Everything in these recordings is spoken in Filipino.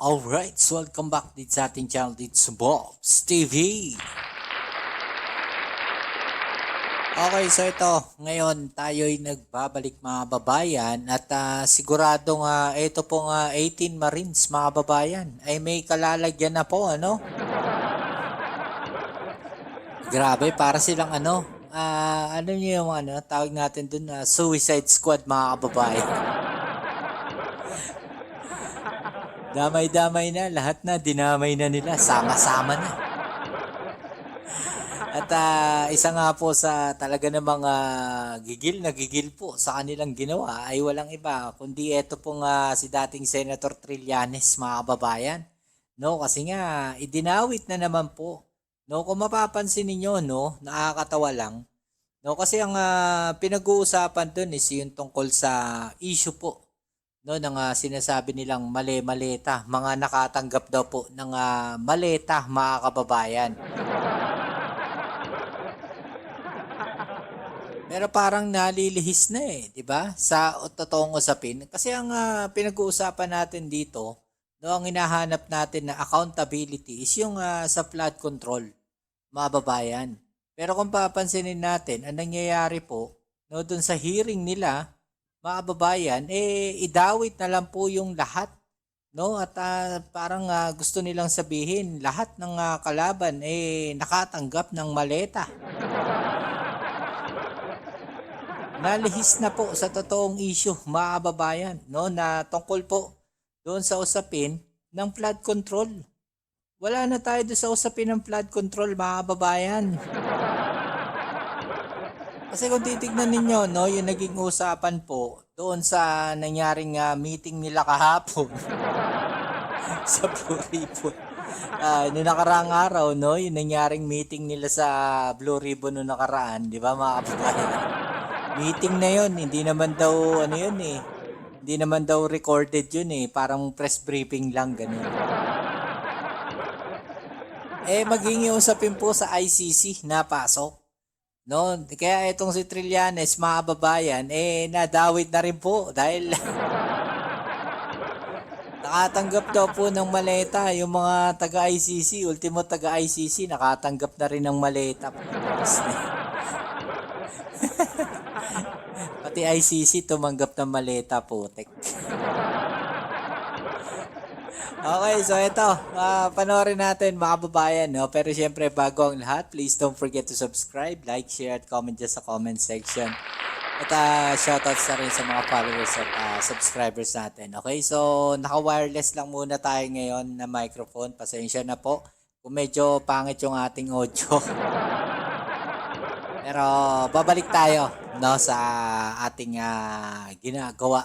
Alright, so welcome back dito sa ating channel dito sa Bob's TV. Okay, so ito, ngayon tayo'y nagbabalik mga babayan at siguradong ito pong 18 Marines mga babayan ay may kalalagyan na po, ano? Grabe, para silang ano niyo yung tawag natin dun, suicide squad mga kababayan. Damay-damay na, lahat na, dinamay na nila, sama-sama na. At isa nga po sa talaga namang gigil po sa kanilang ginawa ay walang iba kundi ito pong si dating Senator Trillanes mga kababayan. No, kasi nga idinawit na naman po. No, kung mapapansin niyo no, nakakatawa lang. No, kasi ang pinag-uusapan doon is yung tungkol sa issue po no ng sinasabi nilang mali-maleta, mga nakatanggap daw po ng maleta mga kababayan. Pero parang nalilihis na 'di ba? Sa totoong usapin. Kasi ang pinag-uusapan natin dito, no, ang hinahanap natin na accountability is yung sa flood control, mga babayan. Pero kung papansinin natin, ang nangyayari po, no, dun sa hearing nila, mga babayan, idawit na lang po yung lahat. No, at parang gusto nilang sabihin, lahat ng kalaban nakatanggap ng maleta. Nalihis na po sa totoong issue mga kababayan no na tungkol po doon sa usapin ng flood control. Wala na tayo doon sa usapin ng flood control mga kababayan. Kasi kung titignan ninyo no yung naging usapan po doon sa nangyaring meeting nila kahapon sa Blue Ribbon. Noong nakaraang araw no yung nangyaring meeting nila sa Blue Ribbon noong nakaraan, di ba mga kababayan? Meeting na yun, hindi naman daw ano yun Hindi naman daw recorded yun parang press briefing lang ganun. Maging usapin po sa ICC na pasok. No, kaya itong si Trillanes mga babayan nadawit na rin po dahil nakatanggap daw po ng maleta yung mga taga-ICC, ultimo taga-ICC nakatanggap na rin ng maleta. Pati ICC tumanggap ng maleta putek. Okay, so ito, panoorin natin mga kababayan, no? Pero syempre bago ang lahat, please don't forget to subscribe, like, share, at comment dyan sa comment section. At shoutouts na rin sa mga followers at subscribers natin. Okay, so naka-wireless lang muna tayo ngayon na microphone. Pasensya na po kung medyo pangit yung ating audio. Pero babalik tayo no sa ating ginagawa.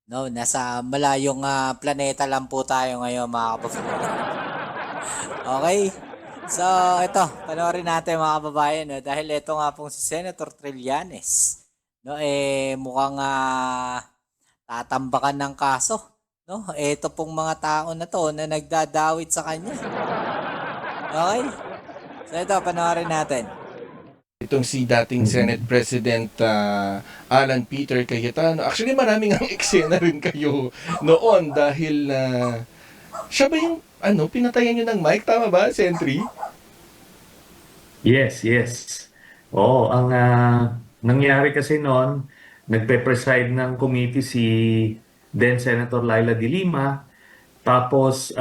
No, nasa malayong planeta lang po tayo ngayon mga kababayan. Okay? So, ito, panoorin natin mga kababayan no, dahil ito nga pong si Senator Trillanes. No, mukhang tatambakan ng kaso. No, ito pong mga tao na to na nagdadawit sa kanya. Okay? So, ito, panoorin natin. Itong si dating Senate President Alan Peter Cayetano. Actually, maraming ang eksena rin kayo noon dahil siya ba yung pinatayan nyo ng mic? Tama ba, Sentry? Yes. Oo, ang nangyari kasi noon, nagpe-preside ng committee si then Senator Laila de Lima. Tapos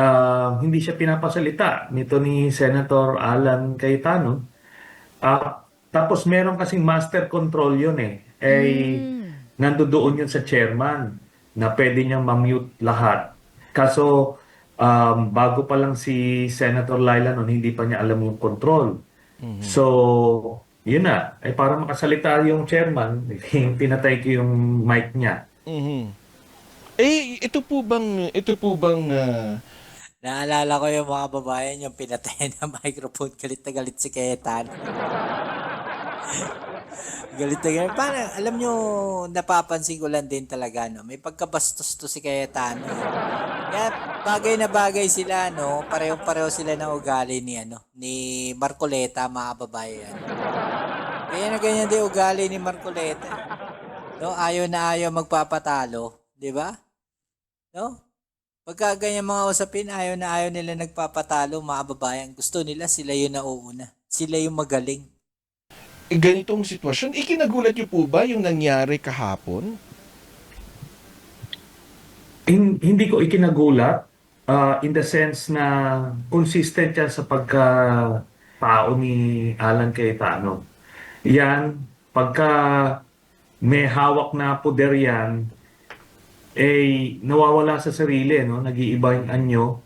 hindi siya pinapasalita nito ni Senator Alan Cayetano. Tapos meron kasing master control yun nandoon yun sa chairman na pwede niyang ma-mute lahat. Kaso bago pa lang si Senator Laila noon, hindi pa niya alam yung control. So, yun na. Para makasalita yung chairman, pinatay ko yung mic niya. Ito po bang Naalala ko yung mga babayan yung pinatay na microphone. Galit na galit si Cayetano. Galit na galit. Parang, alam nyo, napapansin ko lang din talaga, no? May pagkabastos to si Cayetano. Kaya bagay na bagay sila, no? Pareho-pareho sila ng ugali ni Marcoleta, mga babayan. Kaya na ganyan din ugali ni Marcoleta. No? Ayaw na ayaw magpapatalo. Di ba? No? Pagka ganyan mga usapin, ayaw na ayaw nila nagpapatalo, mga kababayan. Gusto nila sila yung nauuna. Sila yung magaling. Ganitong sitwasyon, ikinagulat niyo po ba yung nangyari kahapon? Hindi ko ikinagulat in the sense na consistent yan sa pagka-tao ni Alan Cayetano. Yan, pagka may hawak na poder yan, eh nawawala sa sarili, no? Nag-iiba yung anyo.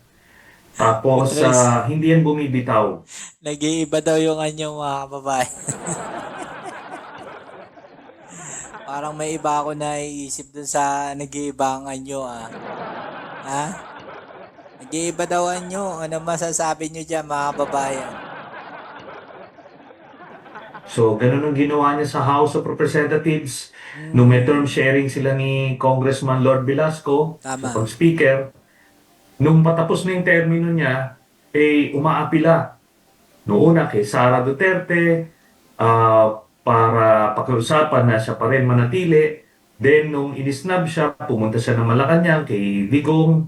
Tapos Trace. hindi yan bumibitaw. Nag-iiba daw yung anyong mga kababayan. Parang may iba ako naiisip dun sa nag-iiba ang anyo Ha? Nag-iiba daw anyo. Ano masasabi nyo dyan mga kababayan? So, ganun ang ginawa niya sa House of Representatives. Nung may term sharing sila ni Congressman Lord Velasco sa Tama. pag-speaker, nung patapos na yung termino niya, eh umaapila. Noong una kay Sara Duterte, para pakiusapan na siya pa rin manatili. Then, nung inisnab siya, pumunta siya ng Malacanang kay Digong.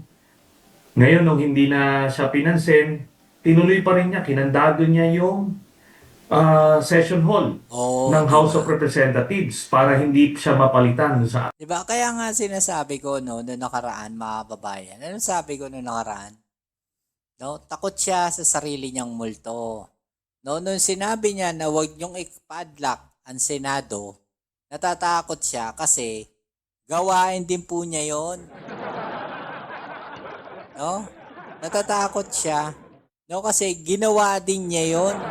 Ngayon, nung hindi na siya pinansin, tinuloy pa rin niya, kinandado niya yung session hall Oo, ng House of diba? Representatives para hindi siya mapalitan sa Diba? Kaya nga sinasabi ko, no, noong nakaraan, mga kababayan. Ano sabi ko noong nakaraan? No, takot siya sa sarili niyang multo. No, nung sinabi niya na wag niyong ipadlock ang Senado, natatakot siya kasi gawain din po niya yon. No? Natatakot siya. No, kasi ginawa din niya yon.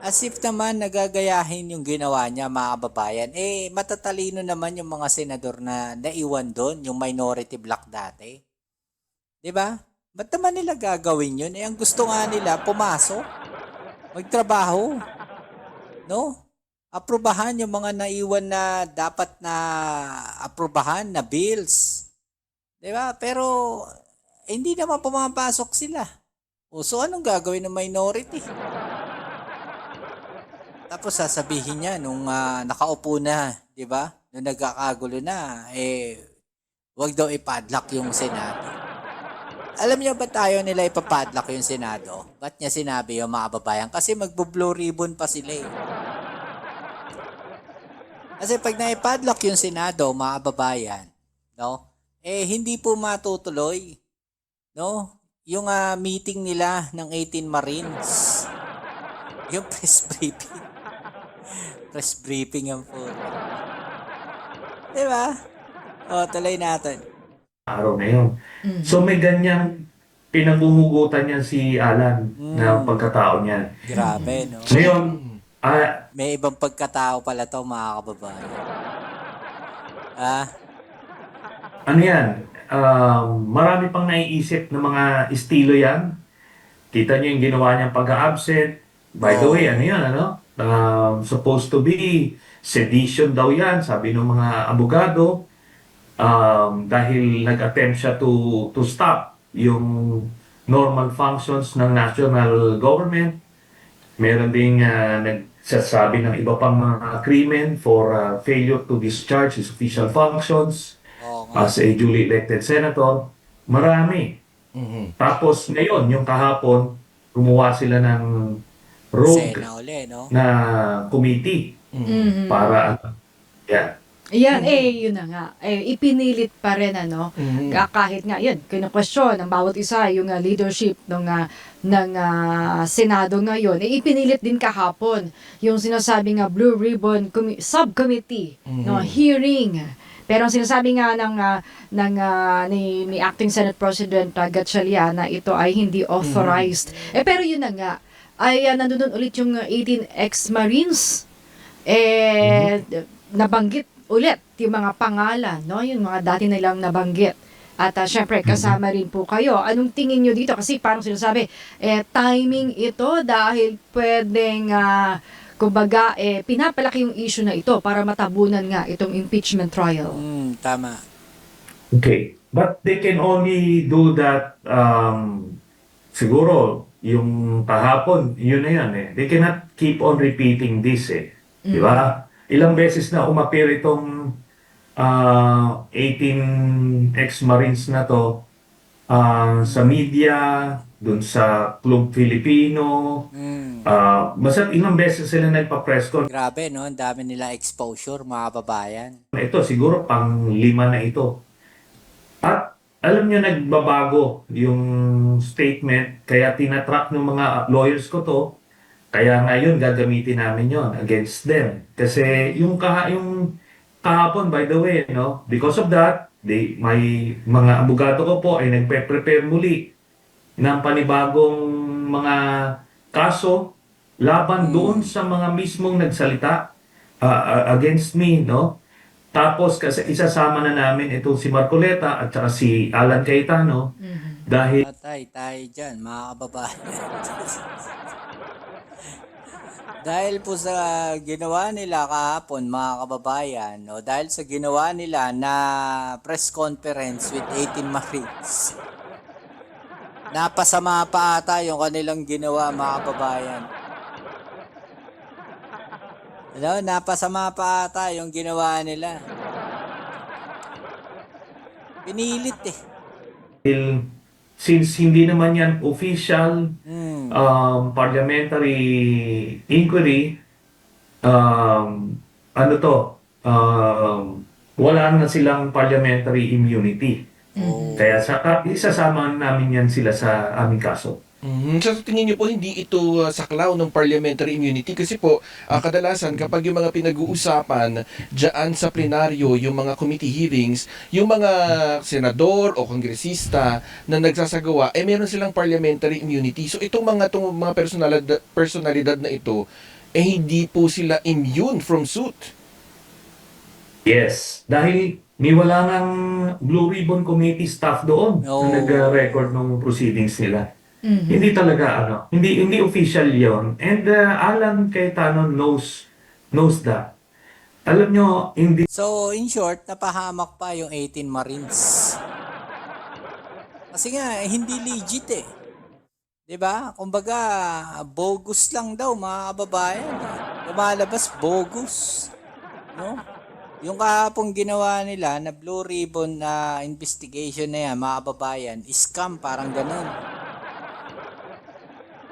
As if naman nagagayahin yung ginawa niya, mga kababayan. Eh, matatalino naman yung mga senador na naiwan doon, yung minority block dati. 'Di ba? Ba't naman nila gagawin yun? Eh, ang gusto nga nila, pumasok, magtrabaho, no? Aprobahan yung mga naiwan na dapat na aprobahan na bills. 'Di ba? Pero, hindi naman pumapasok sila. O, so anong gagawin ng minority? Tapos sasabihin niya nung nakaupo na, 'di ba? Nung nagkakagulo na, eh, wag daw ipadlock yung Senado. Alam niyo ba tayo nila ipapadlock yung Senado? Ba't niya sinabi yung mga babayan? Kasi magbo-blue ribbon pa sila eh. Kasi pag naipadlock yung Senado, mga babayan, no? Eh, hindi po matutuloy, no? Yung meeting nila ng 18 Marines. Yung press briefing. Press briefing yan po. Diba? O, tuloy natin. araw na yun. So may ganyang pinaghuhugutan niya si Alan na pagkatao niya. Grabe, no? Ngayon, May ibang pagkatao pala to, mga kababayan. ano yan, marami pang naiisip ng mga estilo yan. Kita niyo yung ginawa niyang pag-absent. By the way, ano yan, ano? Supposed to be sedition daw yan, sabi ng mga abogado. Dahil nag-attempt siya to stop yung normal functions ng national government. Meron ding nagsasabi ng iba pang mga krimen for failure to discharge his official functions as a duly elected senator. Marami. Tapos ngayon, yung kahapon, gumawa sila ng rogue Sena uli, no? na committee para yan. Yan, yun na nga. Ipinilit pa rin, ano, kahit nga, yun, kinukwestiyon ng bawat isa, yung leadership ng Senado ngayon, ipinilit din kahapon yung sinasabi nga Blue Ribbon Subcommittee, no, hearing. Pero ang sinasabi nga ni Acting Senate President Gatchalian na ito ay hindi authorized. Pero yun na nga, ay nandun ulit yung 18 ex-Marines, nabanggit ulit yung mga pangalan, no? Yung mga dati nilang nabanggit. At syempre, kasama rin po kayo. Anong tingin nyo dito? Kasi parang sinasabi, timing ito dahil pwedeng, kumbaga, pinapalaki yung issue na ito para matabunan nga itong impeachment trial. Tama. Okay. But they can only do that, siguro, yung kahapon, yun na yan eh. They cannot keep on repeating this eh. Di ba? Ilang beses na umapir itong 18 ex-Marines na to, sa media, dun sa Club Filipino, basta ilang beses sila nagpa-press con. Grabe, no? Ang dami nila exposure, mga kababayan. Ito, siguro pang-5 na ito. At alam nyo, nagbabago yung statement, kaya tinatrack ng mga lawyers ko to, kaya ngayon gagamitin namin yon against them. Kasi yung kahapon, by the way, no, because of that, may mga abogado ko po ay nagpe-prepare muli ng panibagong mga kaso laban doon sa mga mismong nagsalita against me, no? Tapos kasi isasama na namin itong si Marcoleta at saka si Alan Cayetano dahil Patay tayo dyan, mga kababayan. Dahil po sa ginawa nila kahapon, mga kababayan, no, dahil sa ginawa nila na press conference with 18 Marines, napasama pa ata yung kanilang ginawa, mga kababayan. Ano, napasama pa ata yung ginawa nila. Pinilit eh. since hindi naman yan official parliamentary inquiry, ano to, wala na silang parliamentary immunity. Kaya isasama namin yan sila sa aming kaso. So sa tingin niyo po hindi ito saklaw ng parliamentary immunity kasi po kadalasan kapag yung mga pinag-uusapan diyan sa plenaryo, yung mga committee hearings, yung mga senador o kongresista na nagsasagawa meron silang parliamentary immunity. So itong mga personalidad na ito hindi po sila immune from suit. Yes, dahil wala ng Blue Ribbon Committee staff doon Oh. na nag-record ng proceedings nila. Hindi talaga hindi official 'yon. And Alan Cayetano knows that. Alam nyo, hindi So, in short, napahamak pa yung 18 Marines. Kasi nga, hindi legit eh. 'Di ba? Kumbaga, bogus lang daw, mga kababayan. Lumalabas, bogus. No? Yung kahapong ginawa nila na Blue Ribbon na investigation na yan, mga kababayan, scam, parang ganun.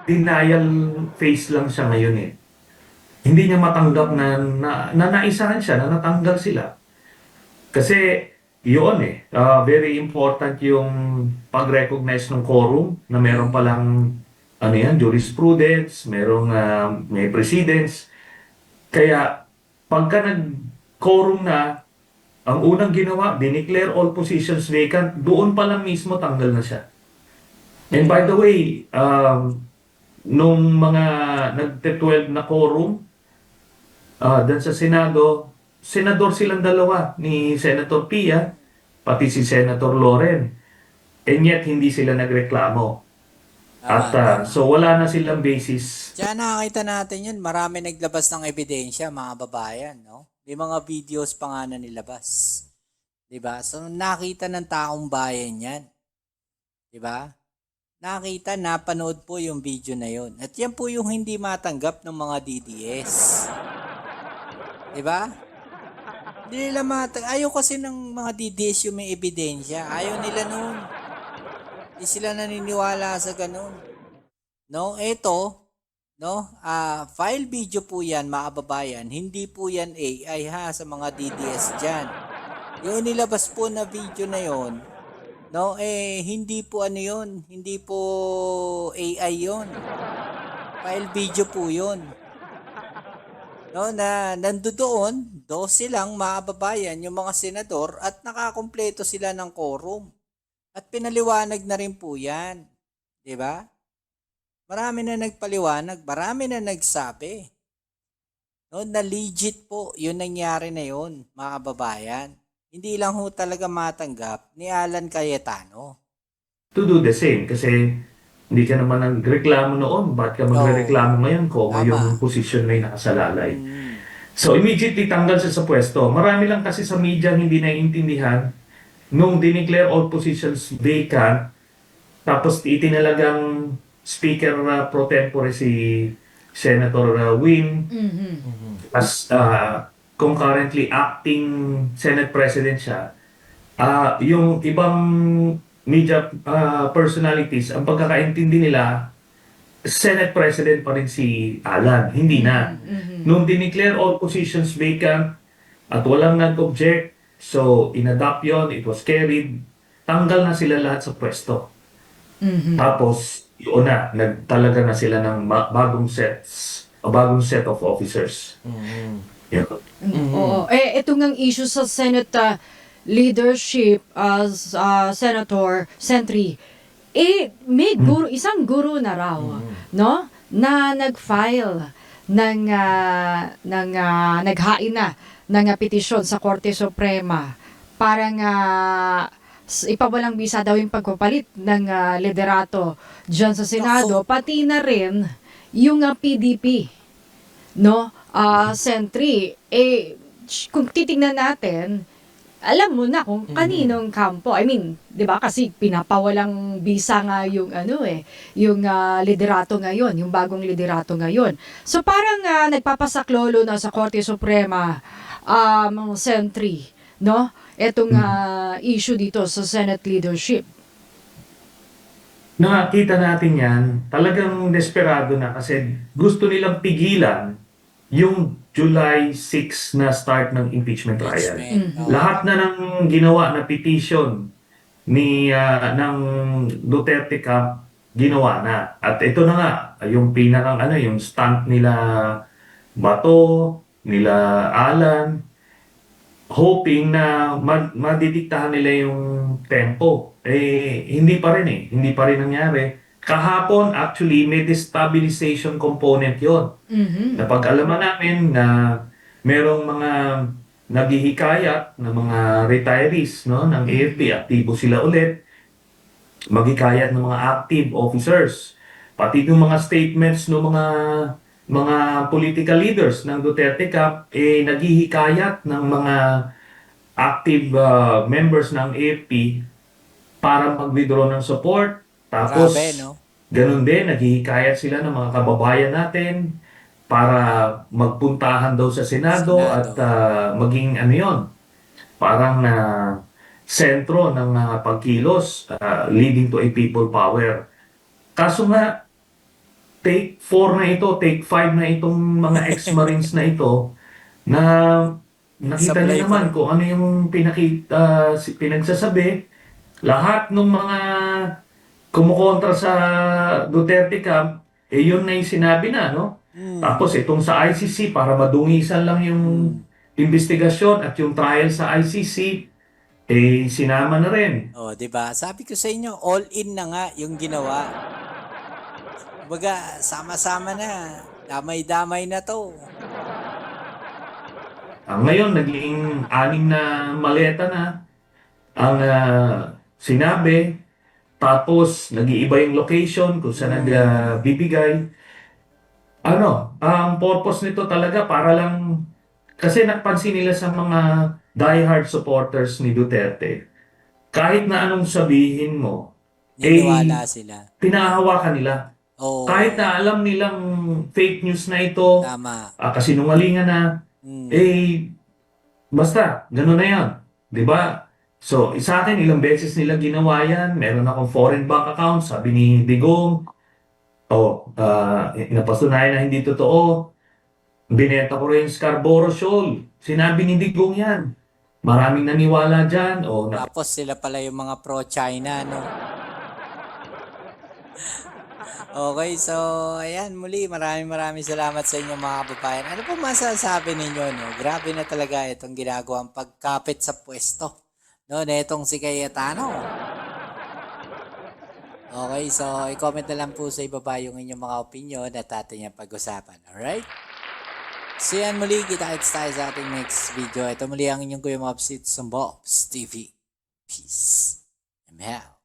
denial face lang siya ngayon eh. Hindi niya matanggap na naisahan siya, na natanggal sila. Kasi yun very important yung pag-recognize ng quorum na meron palang jurisprudence, may precedence. Kaya pagka nag-quorum na, ang unang ginawa, dineclare all positions vacant, doon pa lang mismo tanggal na siya. And by the way, nung mga nagte-12 na quorum, dun sa Senado, senador silang dalawa, ni Senator Pia, pati si Senator Loren. And yet, hindi sila nagreklamo. At so, wala na silang basis. Diyan nakakita natin yun, marami naglabas ng ebidensya, mga babayan, no? May mga videos pa nga na nilabas. 'Di ba? So nakita ng taong bayan 'yan. 'Di ba? Nakita, napanood po yung video na yun. At yan po yung hindi matanggap ng mga DDS. 'Di ba? Hindi nila ayaw kasi ng mga DDS yung may ebidensya. Ayaw nila nun. Hindi sila naniniwala sa ganun. No, ito, no, file video po yan, mga kababayan. Hindi po yan AI ha, sa mga DDS dyan. Yung nilabas po na video na yon, no, hindi po ano yun, hindi po AI yon. File video po yun. No, na nandoon, 12 lang, mga kababayan, yung mga senador, at nakakumpleto sila ng quorum. At pinaliwanag na rin po yan. 'Di ba? Marami na nagpaliwanag, marami na nagsabi. No, na legit po yung nangyari na yun, mga kababayan. Hindi lang ho talaga matanggap ni Alan Cayetano. To do the same kasi hindi ka naman nagreklamo noon. Ba't ka magreklamo ngayon kung yung position may nakasalalay? So immediately tanggal siya sa pwesto. Marami lang kasi sa media hindi naiintindihan nung dineclare all positions vacant tapos itinalagang Speaker pro tempore si Senator Win as concurrently acting Senate President siya, yung ibang media personalities, ang pagkakaintindi nila, Senate President pa rin si Alan, hindi na. Nung dineclare all positions vacant at walang nag-object, so in-adopt yun, it was carried, tanggal na sila lahat sa pwesto. Tapos, yun na, nagtalaga na sila ng bagong set of officers. Yun. Oo. Ito ngang issue sa Senate leadership as Senator Sentry, may guru, isang guru na raw, no? Na nag-file naghain na ng petisyon sa Korte Suprema para nga ipawalang bisa daw yung pagpapalit ng liderato dyan sa Senado, pati na rin yung PDP, no? Sentry, kung titingnan natin, alam mo na kung kaninong kampo. I mean, 'di ba? Kasi pinapawalang bisa nga yung yung liderato ngayon, yung bagong liderato ngayon. So parang nagpapasaklolo na sa Korte Suprema Sentry, no? Etong issue dito sa Senate leadership. Nakakita natin yan, talagang desperado na kasi gusto nilang pigilan yung July 6 na start ng impeachment trial. Lahat na ng ginawa na petition ng Duterte camp, ginawa na. At ito na nga, yung pinakang yung stunt nila Bato, nila Alan, hoping na madidiktahan nila yung tempo. Hindi pa rin Hindi pa rin nangyari. Kahapon, actually, may destabilization component yon. Napag-alaman namin na merong mga naghihikayat na mga retirees, no, ng AFP, aktibo sila ulit, maghikayat ng mga active officers. Pati yung mga statements ng mga political leaders ng Duterte Camp, naghihikayat ng mga active members ng AFP para mag-withdraw ng support. Tapos, Grabe, no? ganun din, naghihikayat sila ng mga kababayan natin para magpuntahan daw sa Senado. At maging parang sentro ng pagkilos leading to a people power. Kaso nga, take 4 na ito, take 5 na itong mga ex-Marines na ito na nakita Sablay niyo naman kung ano yung pinagsasabi. Lahat ng mga kumukontra sa Duterte camp, yun na yung sinabi na, no? Tapos itong sa ICC, para madungisan lang yung investigasyon at yung trial sa ICC, sinama na rin. Oh, 'di ba? Sabi ko sa inyo, all in na nga yung ginawa. Kumbaga, sama-sama na. Damay-damay na 'to. Ngayon, naging 6 na maleta na ang sinabi. Tapos, nag-iiba yung location kung saan nagbibigay. Ang purpose nito talaga para lang, kasi napansin nila sa mga diehard supporters ni Duterte, kahit na anong sabihin mo, Niniwala sila. pinahahawakan nila. Oh, Kahit na alam nilang fake news na ito, tama. kasinungalingan na, basta, gano'n na yan. Di ba? So, sa akin, ilang beses nila ginawa yan. Meron akong foreign bank account, sabi ni Digong. Napatunayan na hindi totoo. Binenta ko rin Scarborough Shoal. Sinabi ni Digong yan. Maraming naniwala dyan. Tapos sila pala yung mga pro-China, no? Okay, so ayan, muli maraming salamat sa inyo mga kababayan. Ano po masasabi ninyo, no? Grabe na talaga itong ginagawang pagkapit sa pwesto, no? Na itong si Cayetano. Okay, so i-comment na lang po sa ibaba yung inyong mga opinion at atin yung pag-usapan. Alright? So yan muli, kita-kits tayo sa ating next video. Ito muli ang inyong Kuya Mobs, it's Bobs TV. Peace. I'm out.